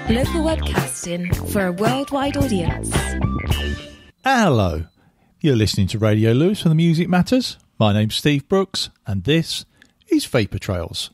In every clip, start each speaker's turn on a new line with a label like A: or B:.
A: Local webcasting for a worldwide audience.
B: Hello, you're listening to Radio Lewis from the Music Matters. My name's Steve Brooks, and this is Vapour Trails.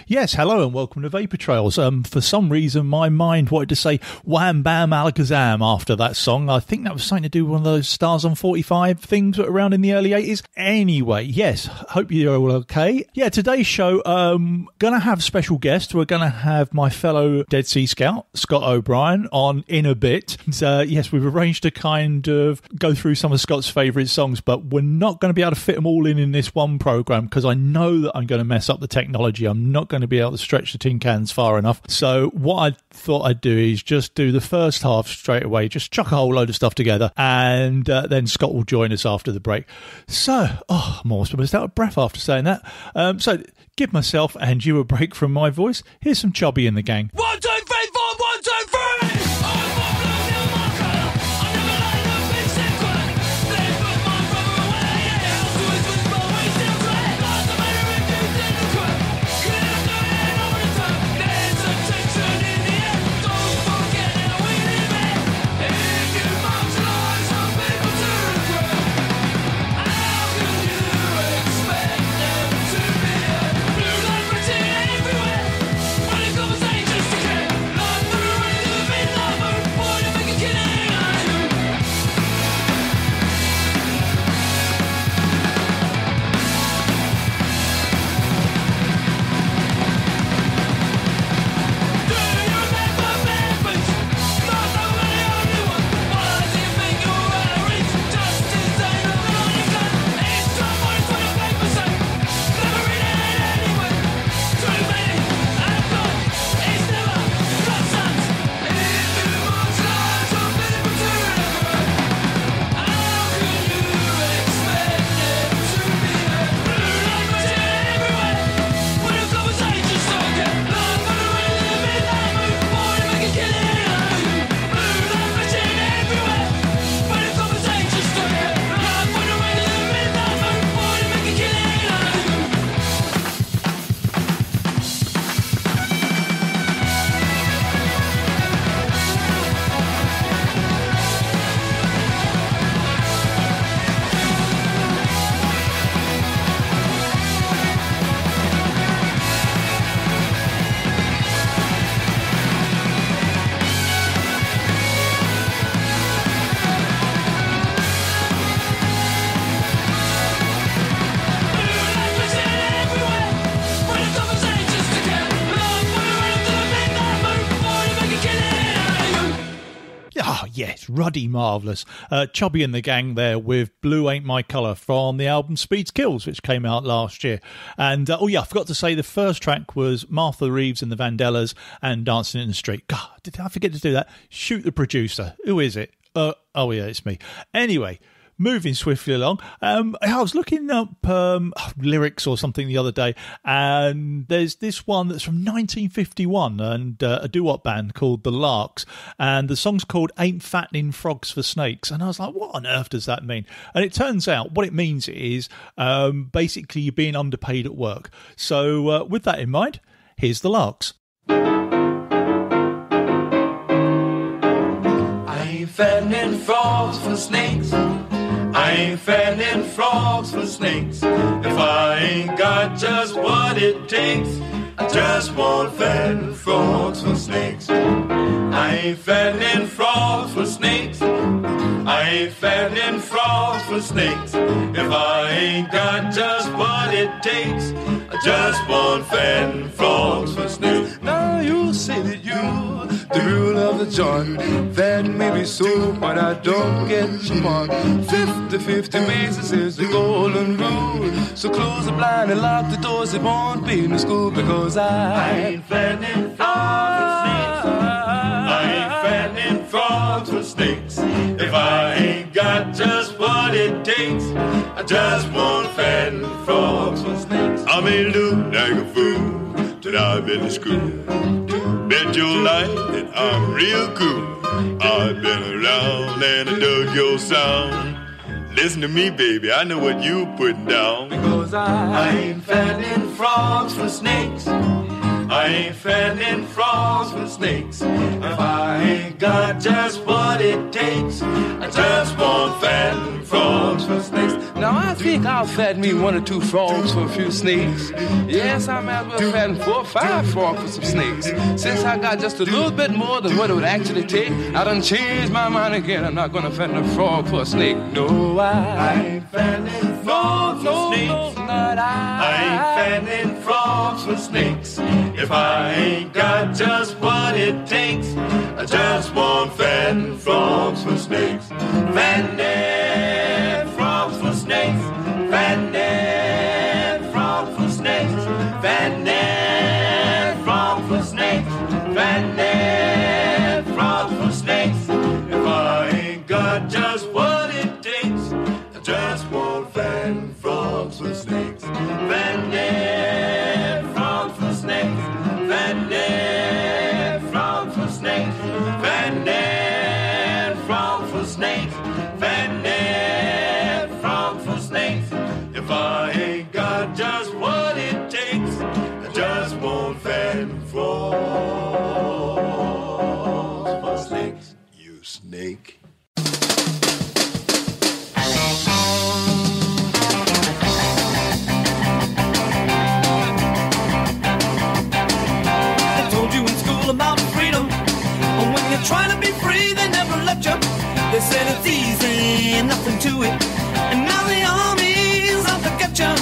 B: Yes, hello and welcome to Vapour Trails. For some reason, my mind wanted to say Wham Bam Alakazam after that song. I think that was something to do with one of those Stars on 45 things that were around in the early 80s. Anyway, yes, hope you're all okay. Yeah, today's show, going to have special guests. We're going to have my fellow Dead Sea Scout, Scott O'Brien, on in a bit. So, yes, we've arranged to kind of go through some of Scott's favourite songs, but we're not going to be able to fit them all in this one programme because I know that I'm going to mess up the technology. I'm not going to be able to stretch the tin cans far enough. So what I thought I'd do is just do the first half straight away, just chuck a whole load of stuff together, and then Scott will join us after the break. So, I'm almost out of breath after saying that. So give myself and you a break from my voice. Here's some Chubby in the Gang.
C: 1, 2, 3, 4, 1, 2, 3! Just
B: ruddy marvellous. Chubby and the gang there with Blue Ain't My Colour from the album Speeds Kills, which came out last year. And, I forgot to say the first track was Martha Reeves and the Vandellas and Dancing in the Street. God, did I forget to do that? Shoot the producer. Who is it? Oh, yeah, it's me. Anyway, moving swiftly along, I was looking up lyrics or something the other day, and there's this one that's from 1951 and a doo-wop band called The Larks, and the song's called Ain't Fattening Frogs for Snakes. And I was like, what on earth does that mean? And it turns out what it means is basically you're being underpaid at work. So with that in mind, here's The Larks.
C: I ain't fattening frogs for snakes. I ain't fattening frogs for snakes. If I ain't got just what it takes, I just won't fatten frogs for snakes. I ain't fattening frogs for snakes. I ain't fattening frogs for snakes. If I ain't got just what it takes, I just won't fatten frogs for snakes. Now you say that you the rule of the joint. That may be so, but I don't get your mark. 50-50 basis is the golden rule. So close the blind and lock the doors. It won't be no school because I ain't fattening frogs for snakes. I ain't fattening frogs for snakes. If I ain't got just what it takes, I just won't fatten frogs for snakes. I may look like a fool that I've been to school. Bet your life that I'm real cool. I've been around and I dug your sound. Listen to me, baby, I know what you putting down. Because I ain't fattening frogs for snakes. I ain't fattening frogs for snakes. If I ain't got just what it takes, I just won't fatten frogs for snakes. Now I think I'll fatten me 1 or 2 frogs for a few snakes. Yes, I might as well fatten 4 or 5 frogs for some snakes. Since I got just a little bit more than what it would actually take, I done changed my mind again. I'm not gonna fatten a frog for a snake. No, I ain't fattening frogs for snakes. No, not I ain't fattening frogs for snakes. If I ain't got just what it takes, I just won't fatten frogs for snakes. Fattening frogs for snakes. Fattening frogs for snakes. Fattening frogs for snakes. Fattening frogs for snakes. If I ain't got just what it takes, I just won't fatten frogs for snakes. Fattening frogs for snakes. Fattening frogs for snakes. Fattening frogs for snakes. Fattening frogs for snakes. If I ain't got just what it takes, I just won't fatten frogs for snakes. You snake.
D: About freedom, and when you're trying to be free, they never let you. They said it's easy, nothing to it, and now the army's out to get you.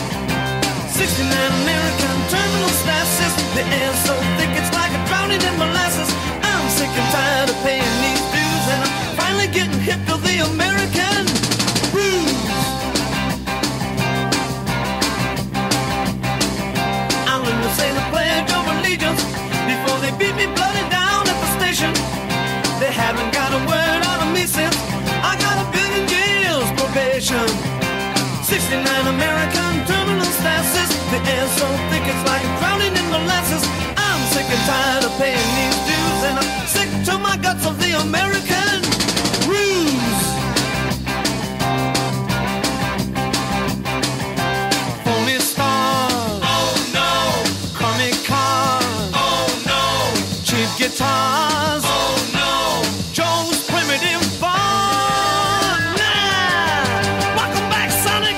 D: 69 American terminal stasis, the air's so thick it's like a drowning in molasses. I'm sick and tired of paying these dues, and I'm finally getting hip to the American blues. I'm gonna say the Pledge of Allegiance before they beat me bloody down at the station. They haven't got a word out of me since I got a billion years probation. 69 American terminal stasis, the air's so thick it's like drowning in molasses. I'm sick and tired of paying these dues, and I'm sick to my guts of the American ruse. Phony stars, oh no, crummy cars, oh no, cheap guitars, oh no, Joe's primitive bar. Nah, welcome back, Sonic.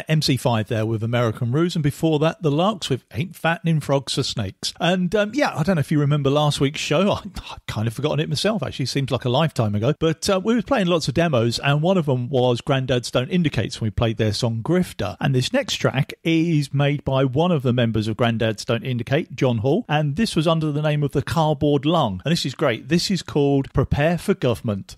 B: MC5 there with American Ruse, and before that, The Larks with Ain't Fattening Frogs for Snakes. And I don't know if you remember last week's show. I've kind of forgotten it myself, actually. Seems like a lifetime ago. But we were playing lots of demos, and one of them was Grandad's Don't Indicates when we played their song Grifter. And this next track is made by one of the members of Grandad's Don't Indicate, John Hall, and this was under the name of the Cardboard Lung. And this is great. This is called Prepare for Government.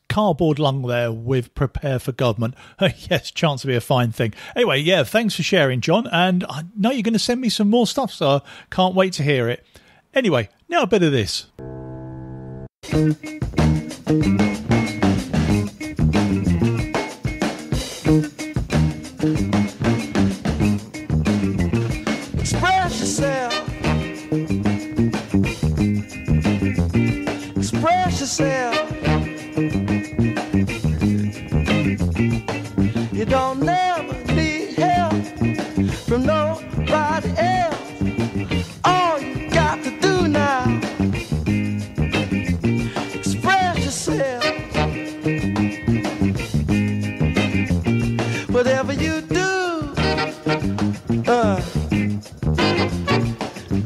B: Cardboard Lung there with Prepare for Government. Yes, chance to be a fine thing. Anyway, yeah, thanks for sharing, John. And I know you're going to send me some more stuff, so I can't wait to hear it. Anyway, now a bit of this.
D: Express yourself. Express yourself. You don't never need help from nobody else. All you got to do now, express yourself. Whatever you do,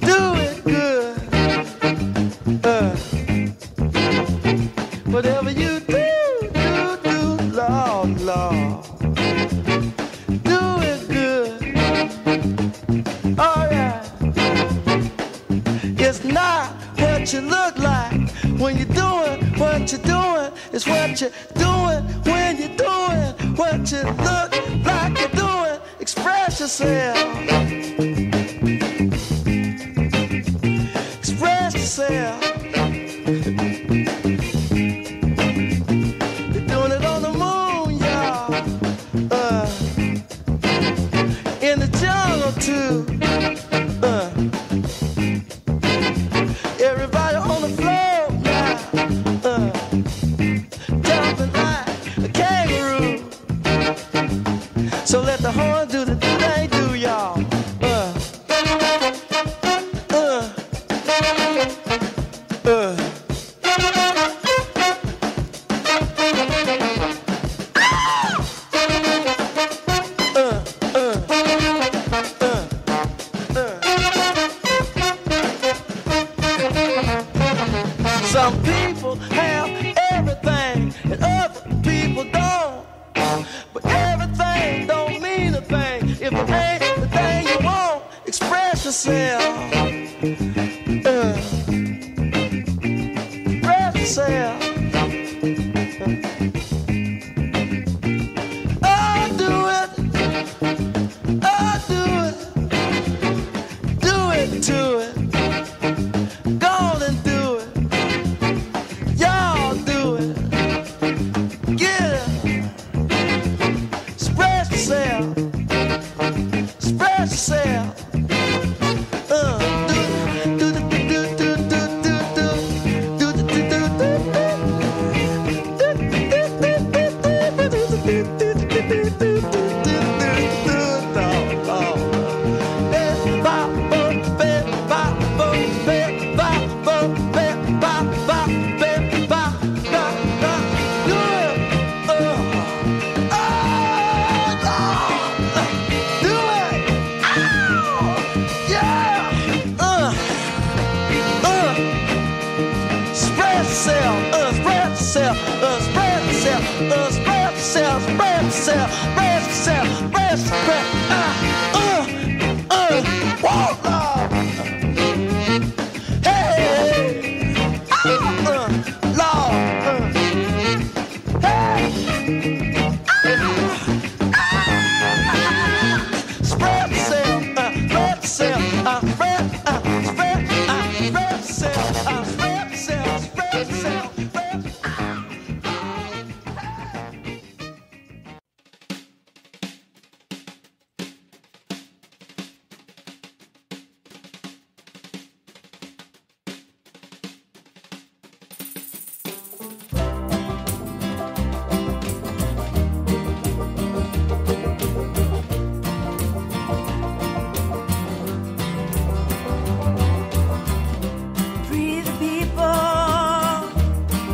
D: do it good. Whatever you do, Lord, Lord. Do it good. Oh yeah. It's not what you look like when you're doing what you're doing. It's what you're doing when you're doing what you look like you're doing. Express yourself. Express yourself. You're doing it on the moon, y'all. In the jungle too. Everybody on the floor now. Jumping like a kangaroo. Some people have everything and other people don't. But everything don't mean a thing if it ain't the thing you want. Express yourself. Express yourself.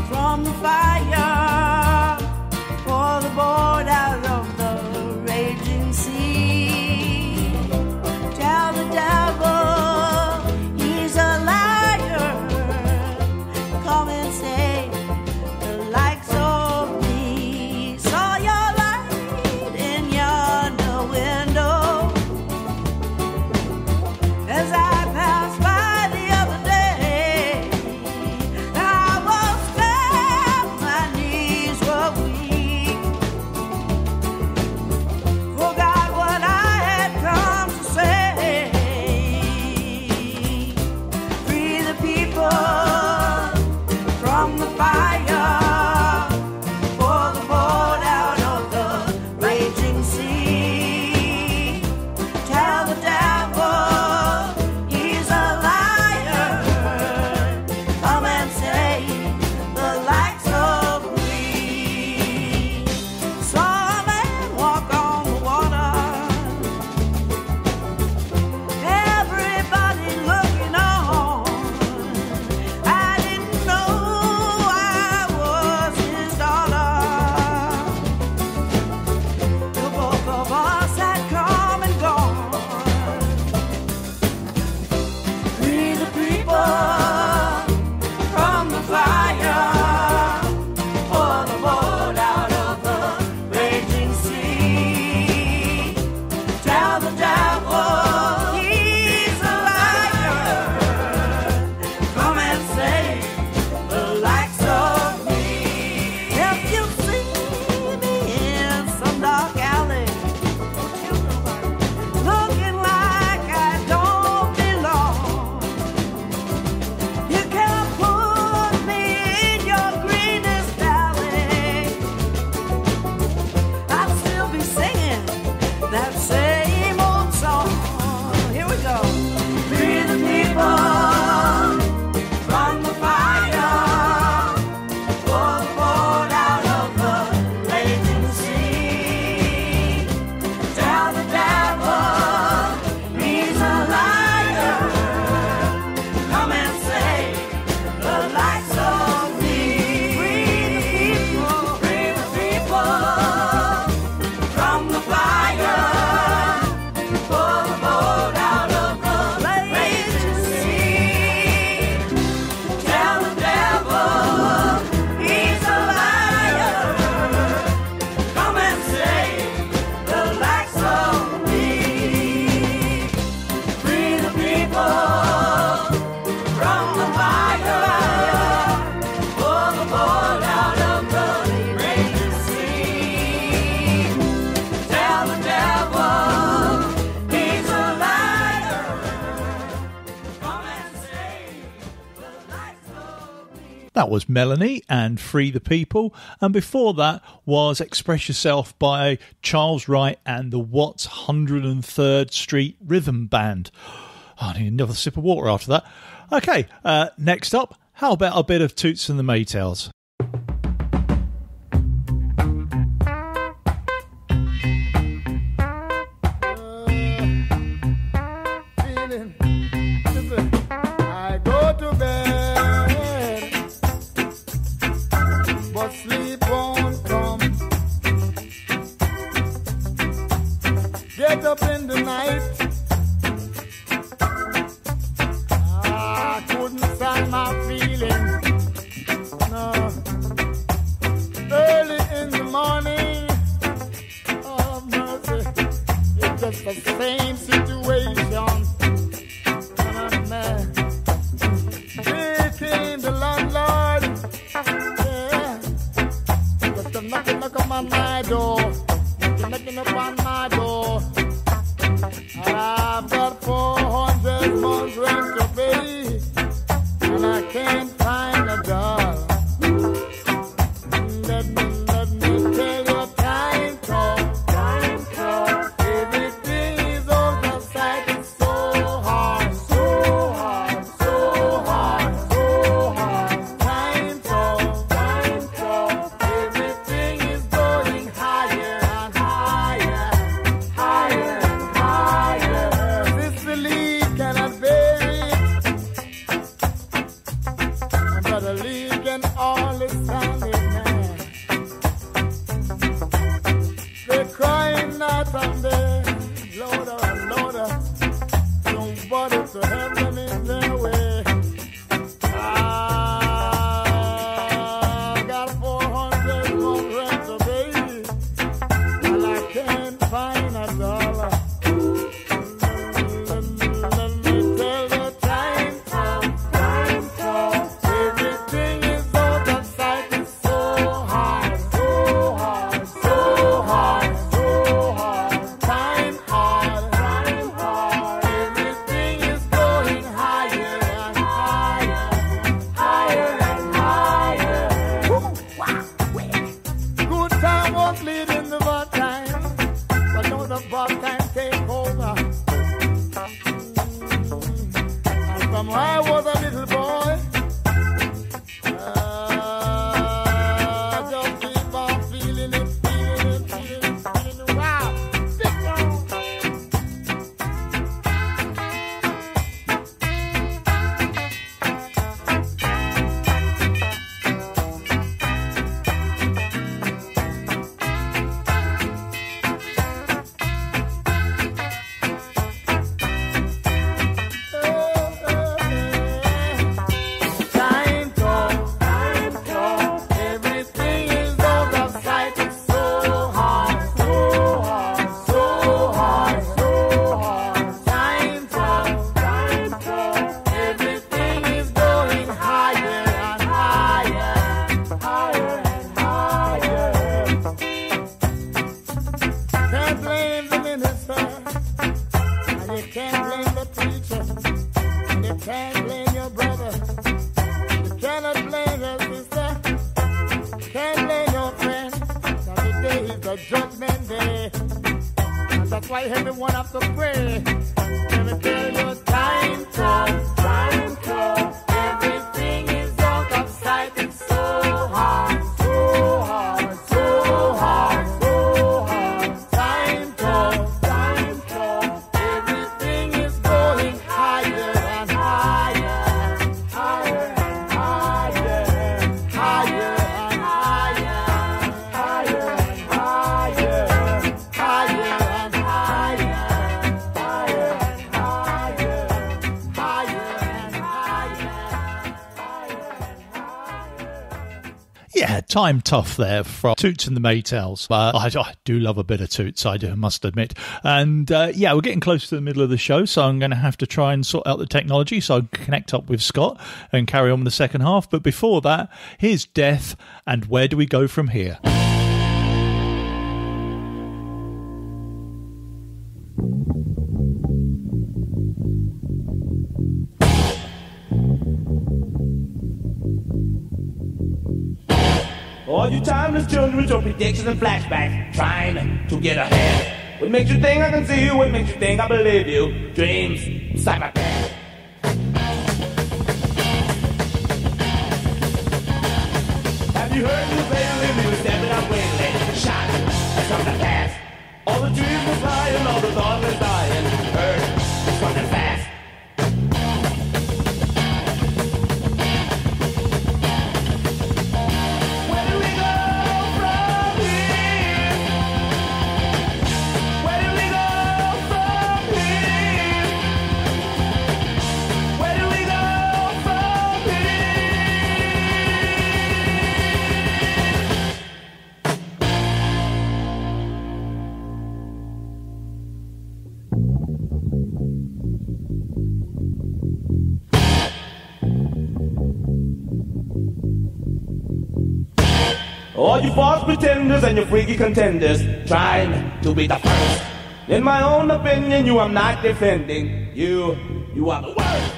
E: From the fire, pull the boat out of the
B: That was Melanie and Free the People. And before that was Express Yourself by Charles Wright and the Watts 103rd Street Rhythm Band. Oh, I need another sip of water after that. Okay, next up, how about a bit of Toots and the Maytals?
E: I go to bed, but sleep won't come. Get up in the night, I couldn't stand my feelings. No. Early in the morning, oh mercy, it's just the same situation. Here came the landlord, yeah, just come knock on my door, knocking upon my door. I've got 400 months rent to pay, and I can't find a dollar. Let me tell you, time come, everything is out of sight. It's so hard, so hard, so hard, so hard. Time come, everything is going higher and higher, higher and higher. This belief cannot bear it, but a league can only stand it now. They're crying out on there, louder and louder. Nobody to help them in their way. I got 400 more rent to pay, and I can't find a dollar. Let me tell you, time come, everything is out of sight. It's so hard, so hard, so hard, so hard. Time hard, everything is going higher and higher, higher and higher. Good time was leading the bad time, but now the bad time take over. And from when I was a little boy, just keep on feeling it. Wow. Time come, everything is out of sight. It's so hard, so hard, so hard, so hard. Time come, everything is going higher and higher, higher and higher. Can't blame the minister, and you can't blame the preacher, and you can't blame your brother. You cannot blame your sister, can't blame your friend. Now today is the judgment day, and that's why everyone have to pray. Let me tell you, time come, everything is out of sight. It's so hard, so hard, so hard, so hard. Time come, everything is going higher and higher, higher and higher, higher and higher, higher and higher, higher and higher, higher and higher, higher and higher.
B: Yeah, time tough there from Toots and the Maytals. I do love a bit of Toots, must admit. And yeah, we're getting close to the middle of the show, so I'm going to have to try and sort out the technology so I can connect up with Scott and carry on with the second half. But before that, here's Death, and where do we go from here?
D: All you timeless children with your predictions and flashbacks, trying to get ahead. What makes you think I can see you? What makes you think I believe you? Dreams inside my head. Have you heard me lately? We were stepping up lately. Shot has come to pass. All the dreams were flying, all the thoughts were dying. Earth is coming fast. All you false pretenders and your freaky contenders trying to be the first. In my own opinion, you I'm not defending. You are the worst.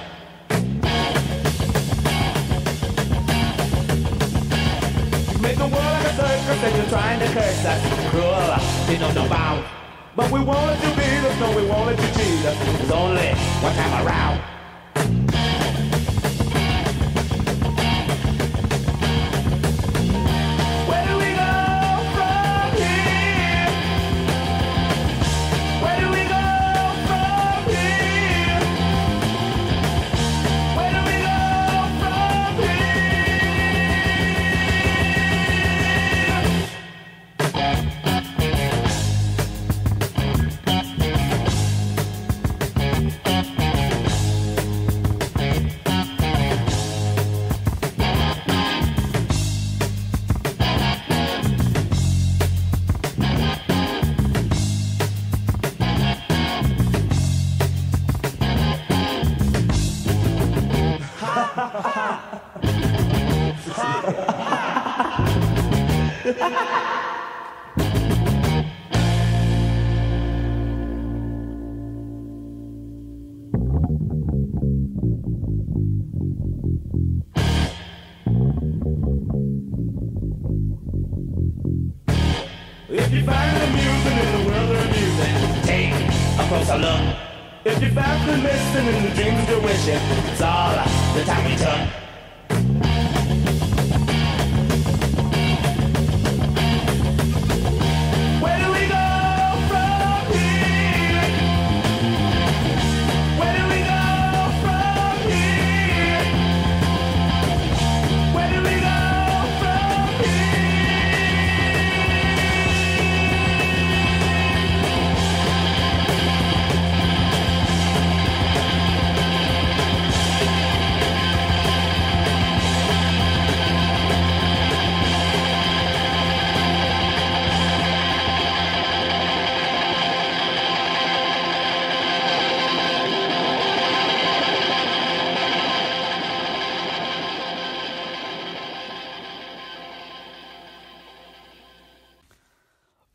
D: You make the world like a circus and you're trying to curse us. Cruel, they know no bounds. But we won't let you beat us, no, we won't let you cheat us. It's only one time around. If you find amusement in the world of amusement, take a closer look. If you found the missing in the dreams you're wishing, it's all the time we took. Where do we go from here? Where do we go from here? Where do we go from here?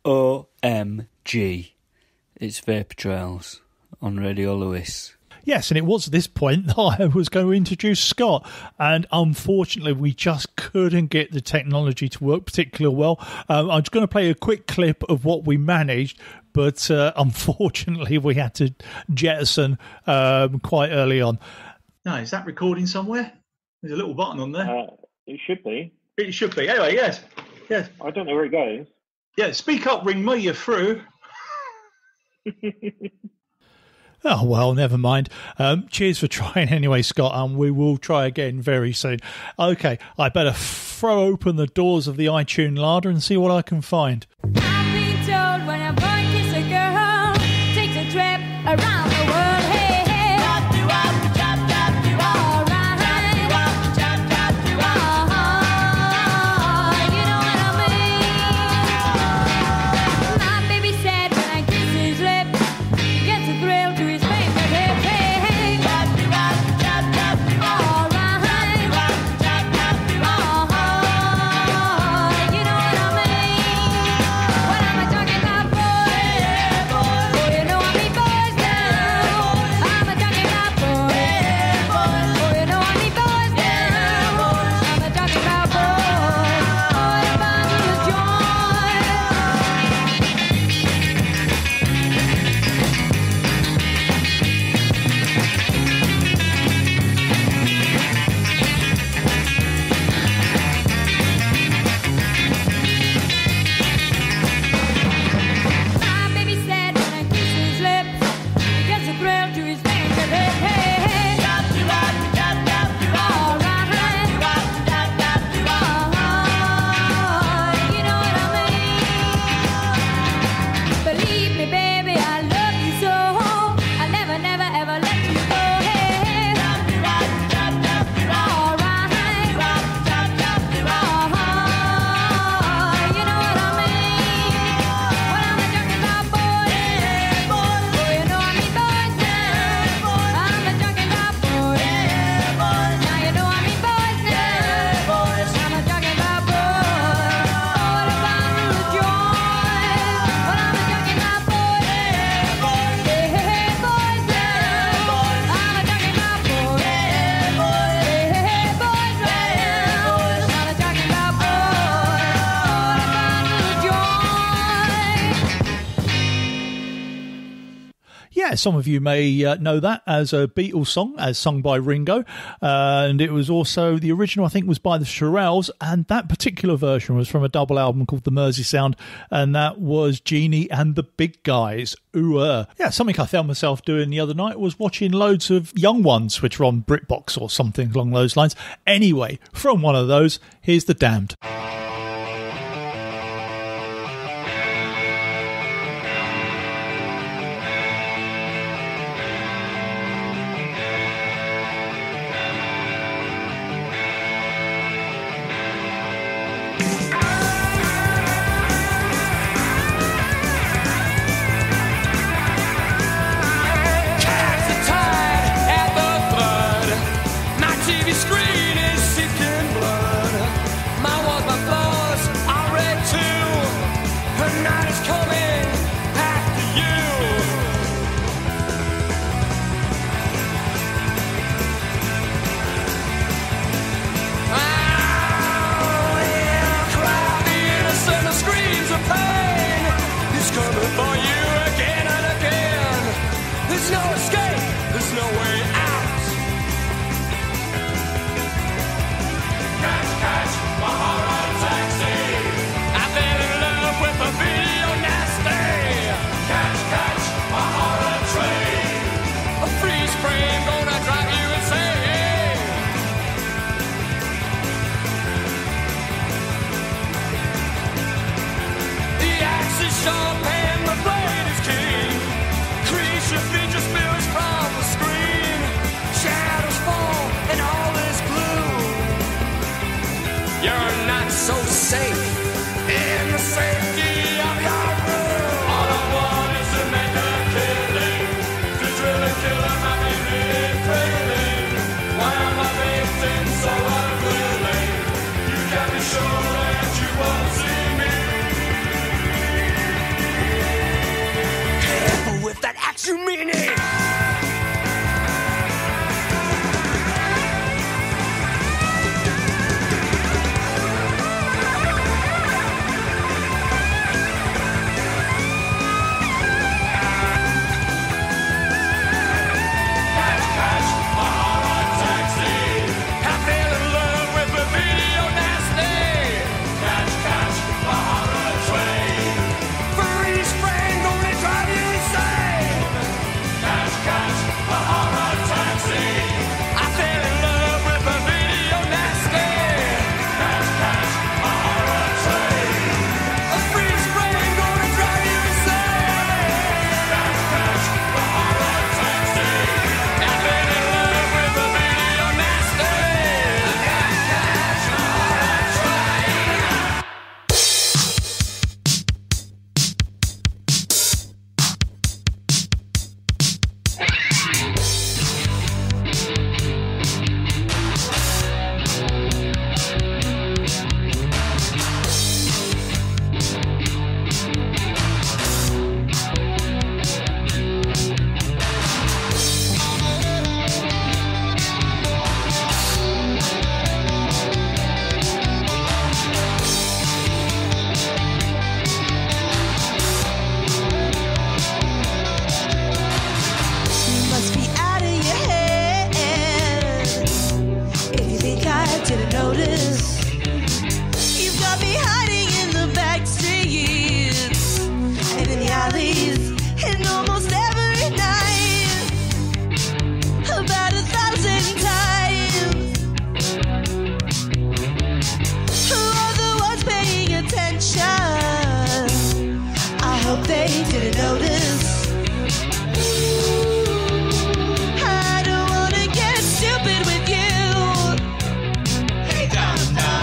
F: OMG. It's Vapour Trails on Radio Lewis.
B: Yes, and it was at this point that I was going to introduce Scott, and unfortunately we just couldn't get the technology to work particularly well. I'm just going to play a quick clip of what we managed, but unfortunately we had to jettison quite early on.
G: No, is that recording somewhere? There's a little button on there.
H: It should be.
G: It should be. Anyway, yes.
H: I don't know where it goes.
G: Yeah, speak up, ring me, you're through.
B: Oh, well, never mind. Cheers for trying anyway, Scott, and we will try again very soon. Okay, I better throw open the doors of the iTunes larder and see what I can find.
I: I've been told when a boy kisses a girl, takes a trip around the world. Hey, hey. What
B: Yeah, some of you may know that as a Beatles song, as sung by Ringo. And it was also, the original, I think, was by the Shirelles. And that particular version was from a double album called The Mersey Sound. And that was Genie and the Big Guys. Ooh, yeah, something I found myself doing the other night was watching loads of Young Ones, which were on BritBox or something along those lines. Anyway, from one of those, here's The Damned.
J: I don't wanna get stupid with you. Hey, downtown.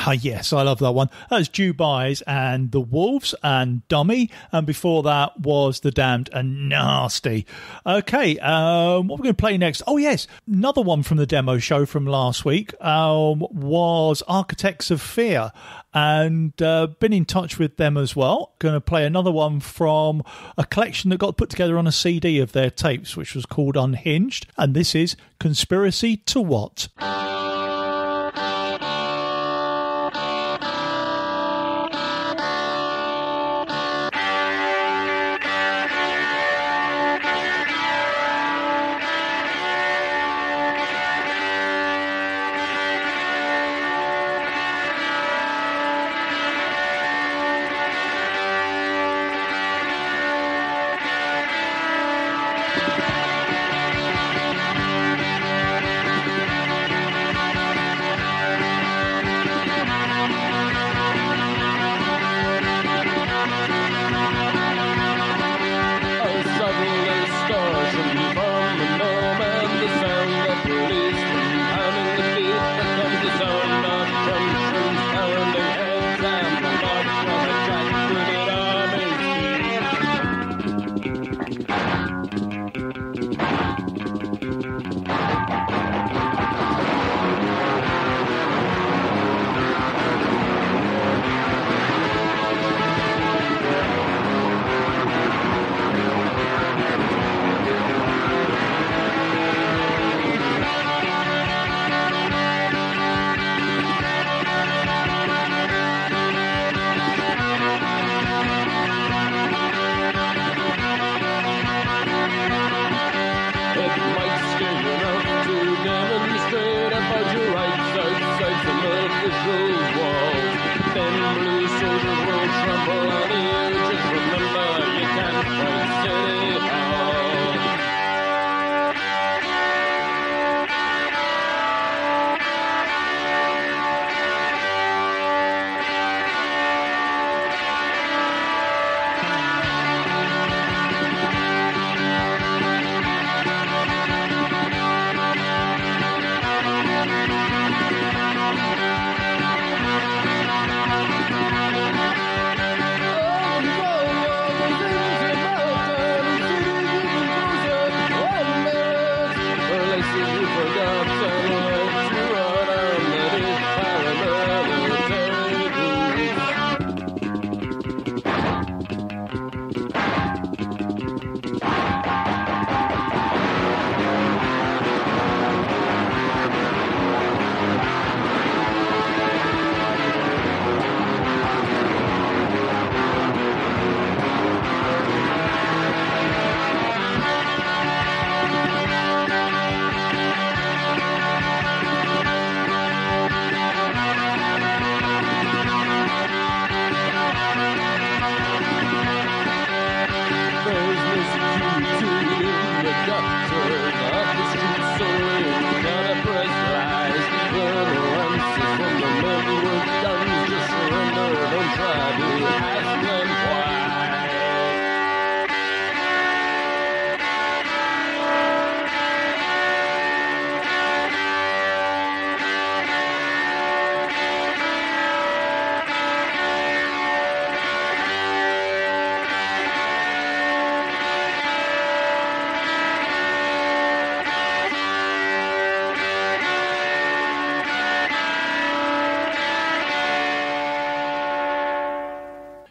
B: Ah, yes, I love that one. That was Dubai's and The Wolves and Dummy. And before that was The Damned and Nasty. Okay, what we're going to play next? Oh, yes, another one from the demo show from last week was Architects of Fear. And been in touch with them as well. Going to play another one from a collection that got put together on a CD of their tapes, which was called Unhinged. And this is Conspiracy to What?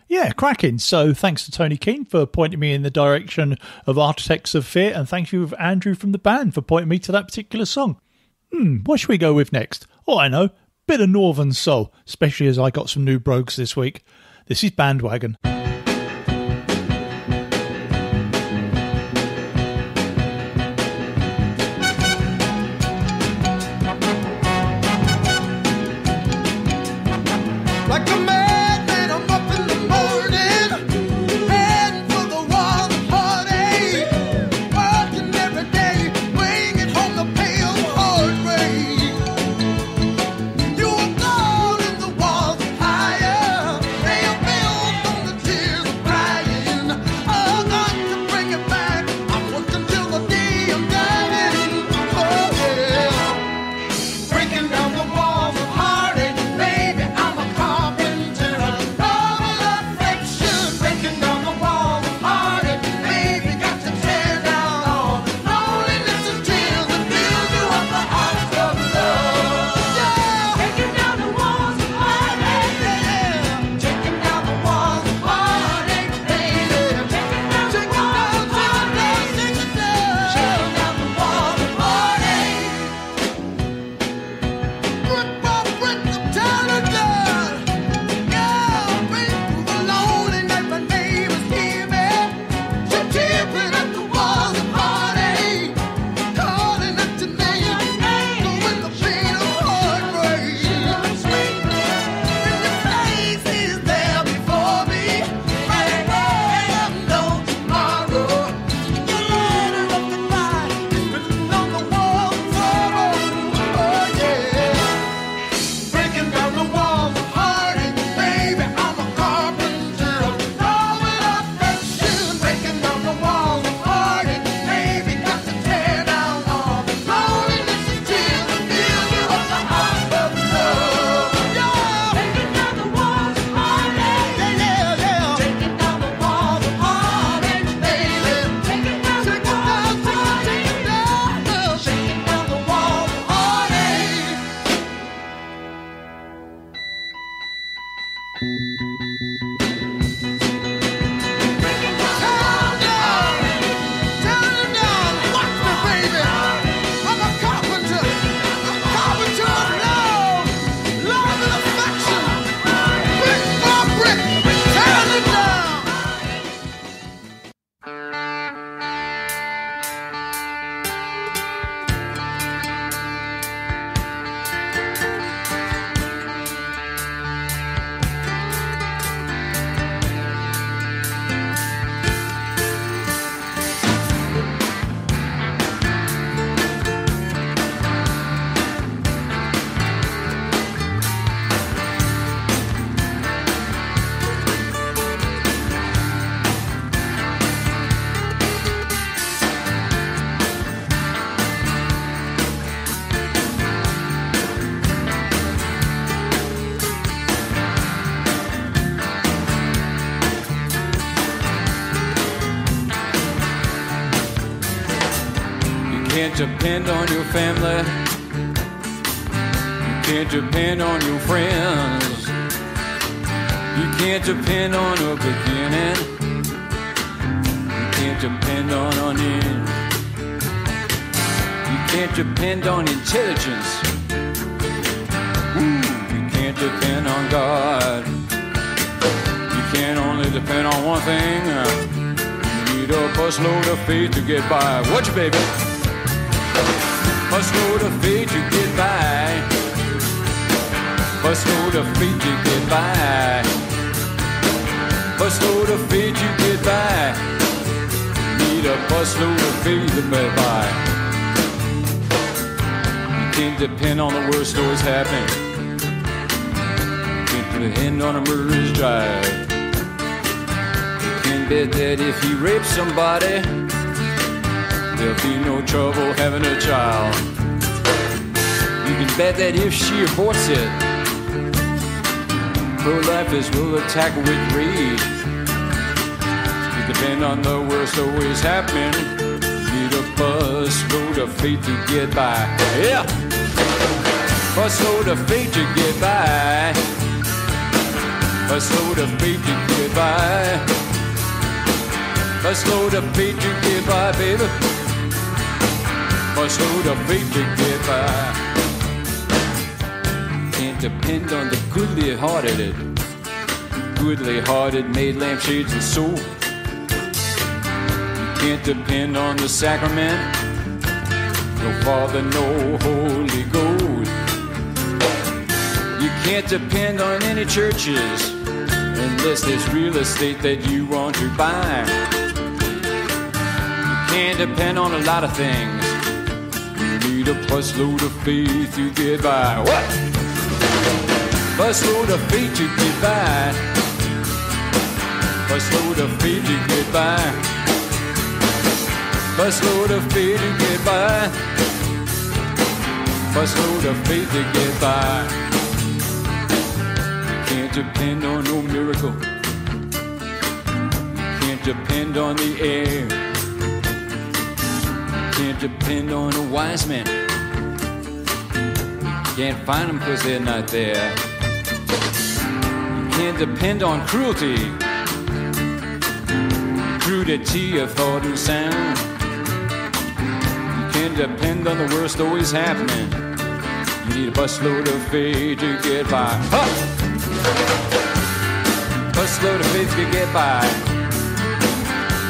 B: Yeah, cracking. So thanks to Tony Keane for pointing me in the direction of Architects of Fear, and thank you, Andrew from the band, for pointing me to that particular song. What should we go with next? Oh, I know. Bit of Northern Soul, especially as I got some new brogues this week. This is Bandwagon.
J: You were born in the walls higher. They are built on the can't depend on your family. You can't depend on your friends. You can't depend on a beginning. You can't depend on an end. You can't depend on intelligence. You can't depend on God. You can only depend on one thing. You need a busload of faith to get by. Watch, baby. Busload of faith to get by. Busload of faith to get by. Busload of faith to get by. Need a busload of faith to get by. You can't depend on the worst always happening. You can't depend on a murderer's drive. You can bet that if he rapes somebody, there'll be no trouble having a child. You can bet that if she aborts it, pro-lifers will attack with rage. You depend on the worst always happening. Need a busload of faith to get by. Yeah! Busload of faith to get by. Busload of faith to get by. Busload of faith to get by, baby. Busload of faith to get by. Can't depend on the goodly-hearted made lampshades and soap. You can't depend on the sacrament. No Father, no Holy Ghost. You can't depend on any churches unless there's real estate that you want to buy. You can't depend on a lot of things. You need a busload of faith to get by. What? Busload of faith to get by. Busload of faith to get by. Busload of faith to get by. Busload of faith to get by. Can't depend on no miracle. Can't depend on the air. Can't depend on a wise man. Can't find them 'cause they're not there. You can't depend on cruelty. Crudity of thought and sound. You can't depend on the worst always happening. You need a busload of faith to get by. Huh! Busload of faith to get by.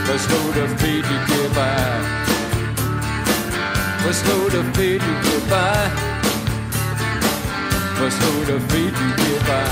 J: Busload of faith to get by. Busload of faith to get by. Busload of faith to get by.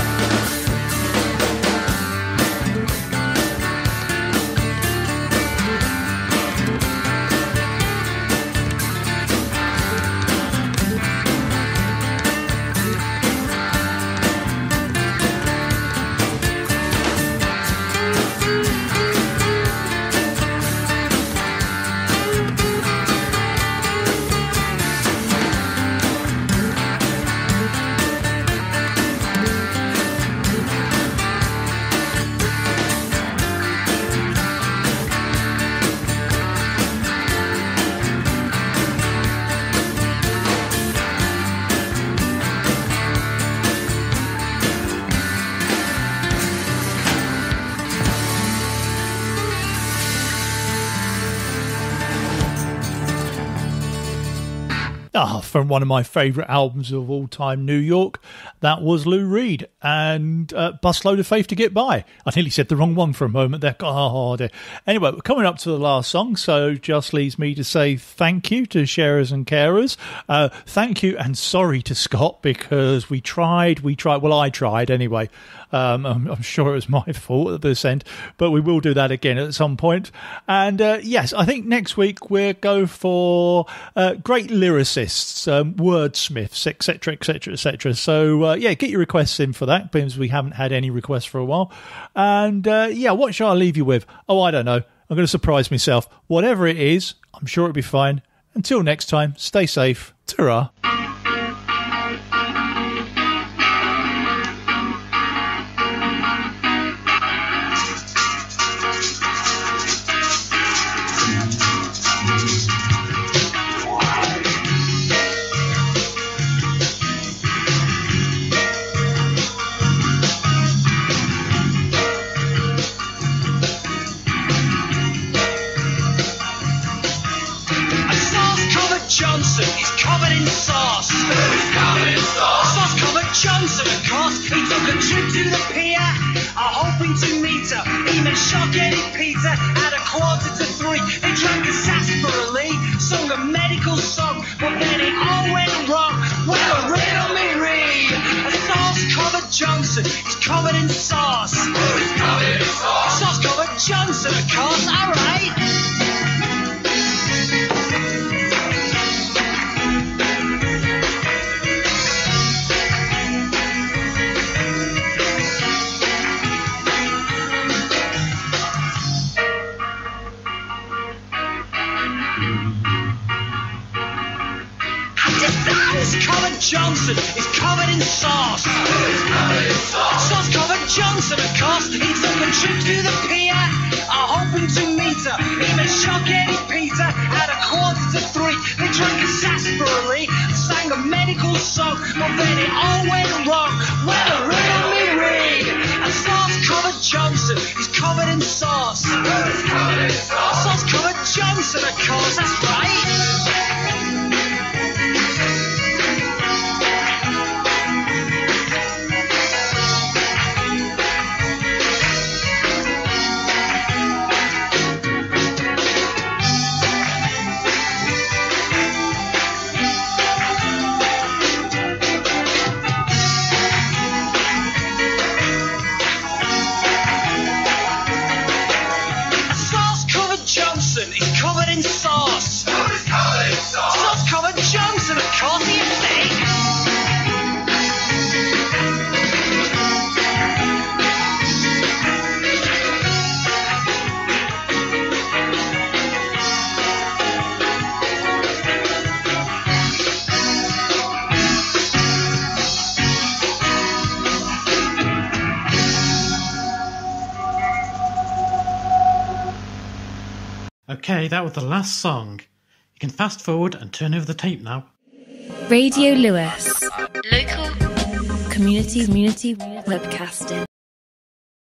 B: From one of my favourite albums of all time, New York, that was Lou Reed and Busload of Faith to Get By. I nearly said the wrong one for a moment there. Oh, dear. Anyway, we're coming up to the last song, so just leaves me to say thank you to sharers and carers. Thank you and sorry to Scott, because we tried. Well, I tried anyway. I'm sure it was my fault at this end, but we will do that again at some point. And yes, I think next week we'll go for great lyricists, wordsmiths, etc., etc., etc. So yeah, get your requests in for that, because we haven't had any requests for a while. And yeah, what shall I leave you with? Oh, I don't know. I'm going to surprise myself. Whatever it is, I'm sure it'll be fine. Until next time, stay safe. Ta-ra.
D: Even Shock Eddie Peter at 2:45. They drank a sarsaparilla, sung a medical song, but then it all went wrong. Well, riddle me Ree, a sauce-covered Johnson is covered in sauce. It's covered in sauce. Sauce-covered Johnson, of course, alright. Sauce-covered Johnson is covered in sauce. It's covered in sauce. Sauce-covered Johnson, of course. He took a trip to the pier, hoping to meet her. Even Shock Eddie Peter at 2:45. They drank a sarsaparilla, sang a medical song, but then it all went wrong. Well, riddle me Ree, a sauce-covered Johnson is covered in sauce. It's covered in sauce. Sauce-covered Johnson, of course, that's right.
K: Okay, that was the last song. You can fast forward and turn over the tape now.
A: Radio Lewis. Local community webcasting.